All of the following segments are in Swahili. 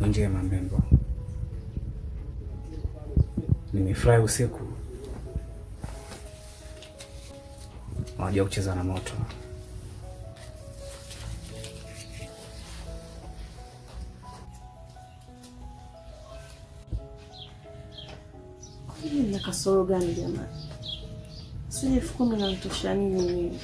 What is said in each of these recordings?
Njema mrembo. Nimefurahi usiku. Unajua kucheza na moto. Hii ni kasoro gani jamani? Sije 10,000 na mtosha nini?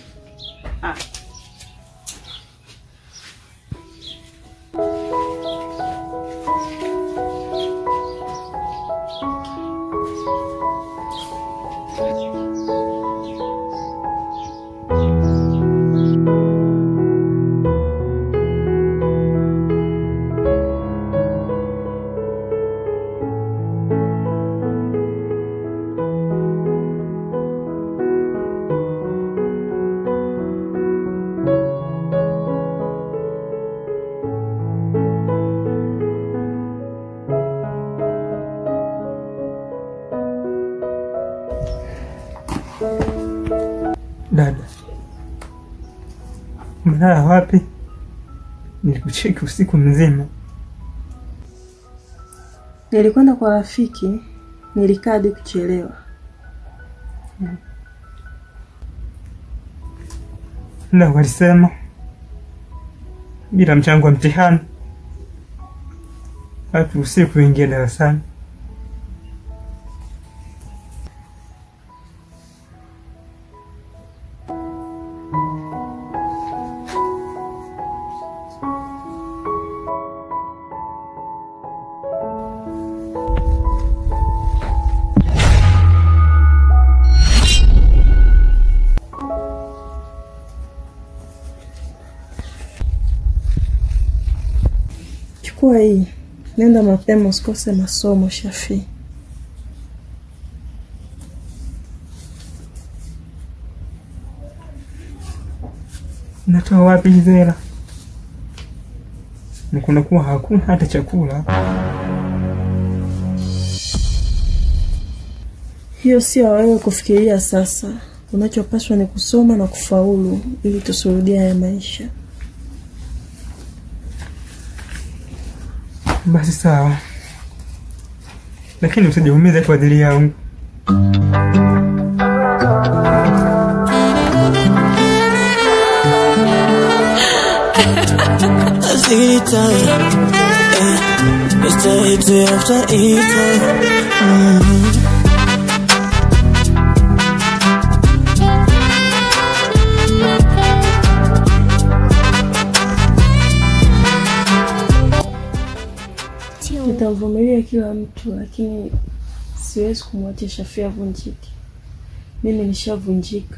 Dada, umelala wapi? Nilikucheki usiku mzima. Nilikwenda kwa rafiki, nilikaa hadi kuchelewa. Na walisema bila mchango wa mtihani watu usiku ingia darasani. Chukua hii. Nenda mapema usikose masomo Shafi. Natoa wapi hizo hela? Nikuna kuwa hakuna hata chakula. Hiyo sio wewe kufikiria sasa. Unachopaswa ni kusoma na kufaulu ili tusirudie haya maisha. Basi sawa. Lakini usijiumize kwa ajili yangu. Nitavumilia kila mtu, lakini siwezi kumwacha Shafi avunjike. Mimi nishavunjika.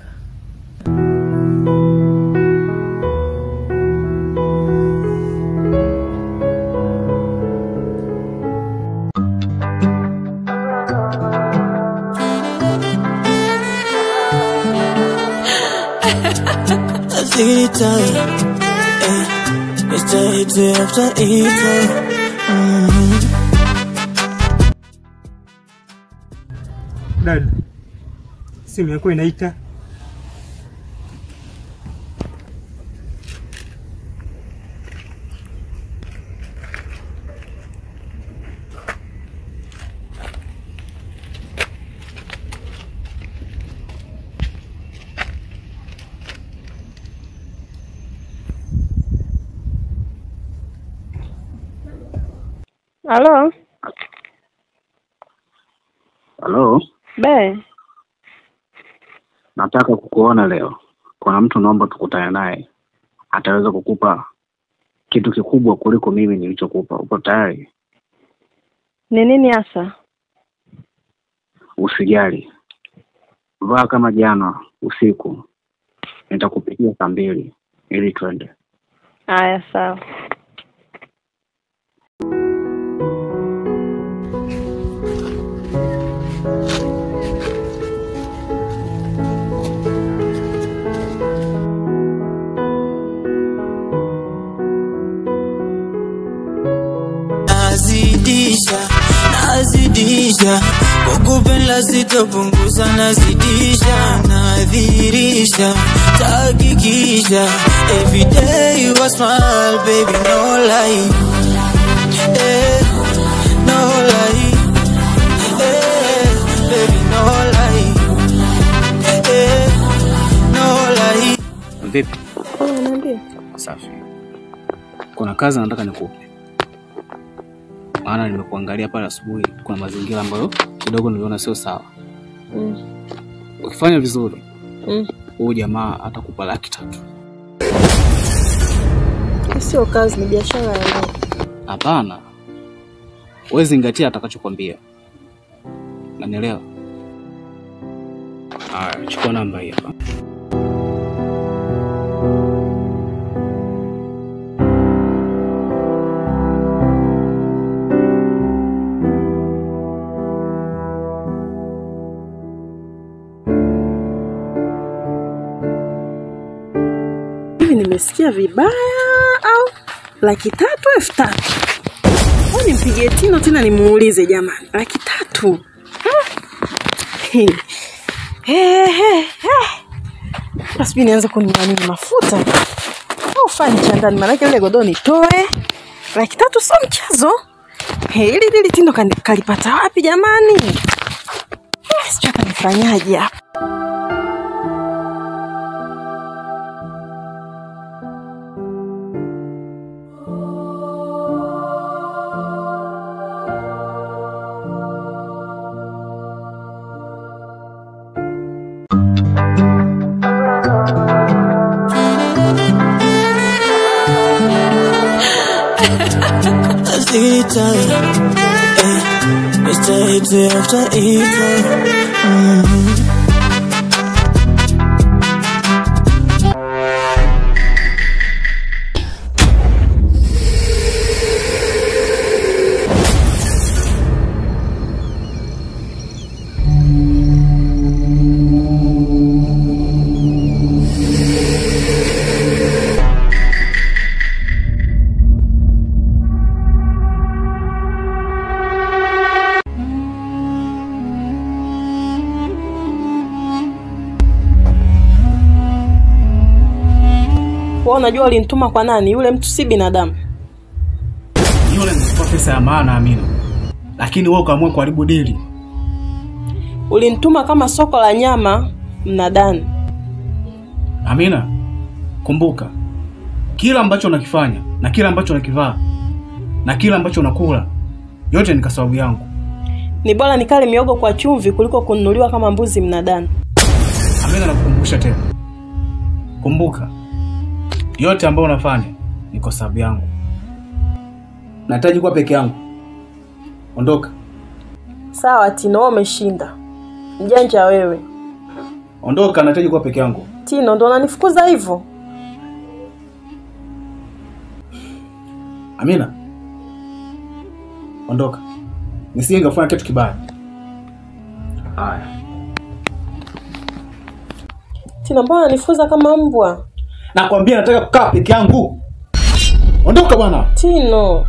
Dada, simu yako inaita. Halo? Halo? Be. Nataka kukuona leo. Kuna mtu naomba tukutane naye. Ataweza kukupa kitu kikubwa kuliko mimi nilichokupa. Uko tayari? Ni nini hasa? Usijali. Vaa kama jana usiku. Nitakupikia saa 2 ili twende. Haya, sawa. Nazidisha kukupenda sitopunguza, nazidisha nadhirisha tahakikisha every day you a smile baby, no lie, no lie, baby no lie, no lie. Vipi? Niambie. Safi. Kuna kazi nataka nikupe. Maana nimekuangalia pale asubuhi, kuna mazingira ambayo kidogo niliona sio sawa. Ukifanya vizuri, huyu jamaa atakupa 300,000. Sio kazi, ni biashara ya leo. Hapana. Wewe zingatia atakachokwambia. Unanielewa? Chukua namba hii hapa. Nimesikia vibaya au 300,000? Wewe nimpigie Tino tena nimuulize jamani. 300,000. Basi nianze kununua nini, mafuta au fani cha ndani, maana ile godoro nitoe. 300,000 sio mchezo. Ili Tino kalipata wapi jamani? Sijui kanifanyaje hapa. It's day after eating. Wewe unajua ulinituma kwa nani? Yule mtu si binadamu. Yule ni pesa ya maana Amina. Lakini wewe ukaamua kuharibu dili. Ulinituma kama soko la nyama mnadani. Amina, kumbuka kila ambacho unakifanya na kila ambacho unakivaa na kila ambacho unakula yote ni kwa sababu yangu. Ni bora nikale miogo kwa chumvi kuliko kununuliwa kama mbuzi mnadani. Amina, nakukumbusha tena. Kumbuka yote ambayo unafanya ni kwa sababu yangu. Nahitaji kuwa peke yangu. Ondoka. Sawa Tino, wewe umeshinda. Mjanja wewe. Ondoka, nahitaji kuwa peke yangu. Tino, ndo unanifukuza hivyo? Amina, ondoka. Nisije ngafanya kitu kibaya. Haya. Tino, mbona unanifukuza kama mbwa? Nakwambia nataka kukaa peke yangu. Ondoka bwana. Tino.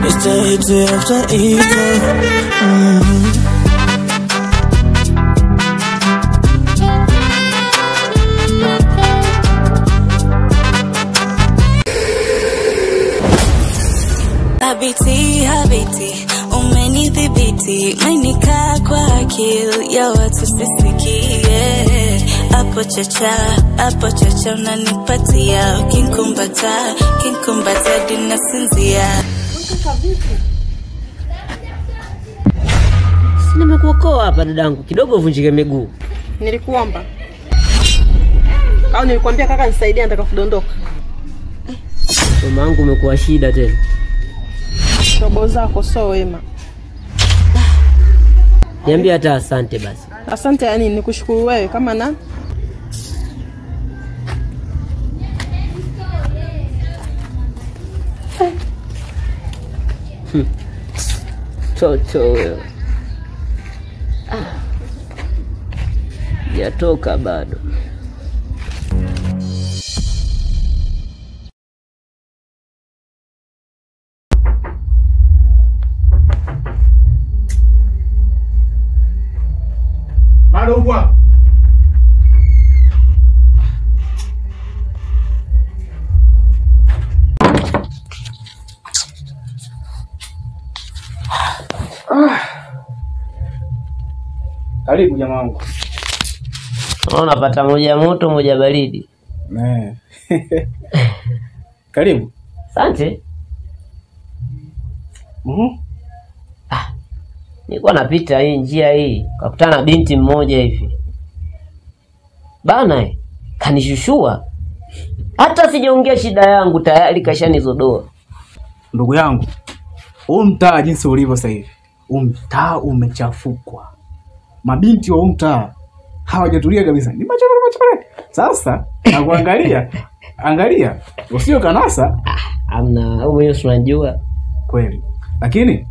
It's day after eating. habiti umenidhibiti, umenikaa kwa akili ya watu sisikie. Hapo chacha unanipatia, kinkumbata dinasinzia. Nimekuokoa hapa dadangu, kidogo uvunjike miguu. Nilikuomba au nilikwambia kaka nisaidie, nataka kudondoka? Mama yangu umekuwa shida tena. Robo zako so wema. Niambie hata asante basi. Asante ya nini? Nikushukuru wewe kama na Toto wewe. Yatoka bado. Bado upo hapo? Karibu jamaa wangu. Unapata moja moto moja baridi. Karibu. Asante. Nilikuwa napita hii njia hii, kakutana na binti mmoja hivi. Bana, kanishushua. Hata sijaongea shida yangu tayari kashanizodoa. Ndugu yangu, huu mtaa jinsi ulivyo sasa hivi, huu mtaa umechafukwa. Mabinti wa huu mtaa hawajatulia kabisa. Ni machapale. Sasa na kuangalia, angalia, usio kanasa. Amna, wewe mwenyewe unajua kweli. Lakini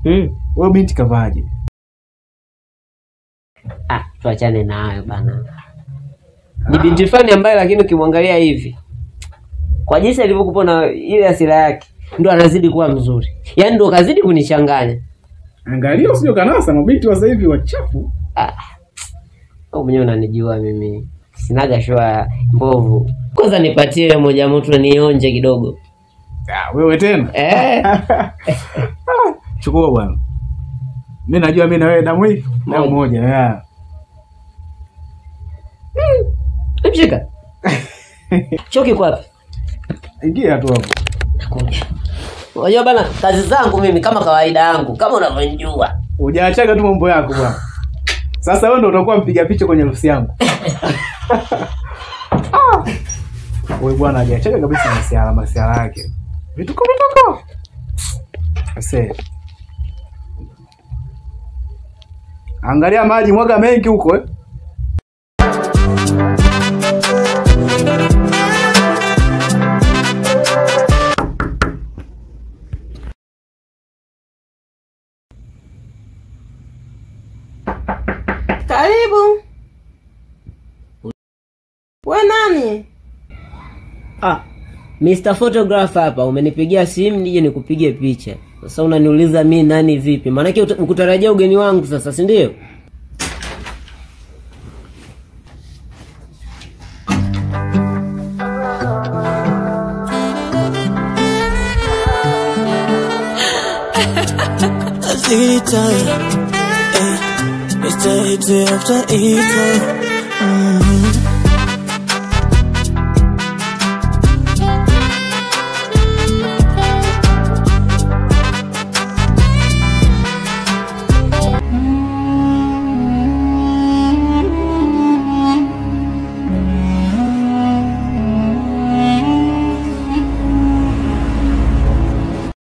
wewe binti kavaje? Tuachane nayo bana. Ni binti fulani ambaye lakini ukimwangalia hivi, kwa jinsi alivyokuwa na ile asili yake, ndo anazidi kuwa mzuri. Yaani ndo kazidi kunichanganya. Angalia usio kanasa, mabinti wa sasa hivi wachafu. Wewe mwenyewe unanijua mimi. Sinaga shwa mbovu. Kwanza nipatie moja moto na nionje kidogo. Wewe tena? Chukua bwana. Mimi najua mimi na wewe damu hii, damu moja. Mshika. Choki kwa wapi? Ingia tu hapo. Nakuja. Unajua bana, kazi zangu mimi kama kawaida yangu, kama unavyojua. Hujaachaga tu mambo yako bwana. Sasa wewe ndio utakuwa mpiga picha kwenye harusi yangu. Wewe bwana hajaachaga kabisa masiala yake. Vituko. Sasa angalia maji mwaga mengi huko Karibu. Wewe nani? Mr. Photographer hapa, umenipigia simu nije nikupige picha. Sasa unaniuliza mimi nani vipi? Maana yake ukutarajia ugeni wangu sasa, si ndio? It's the after eater.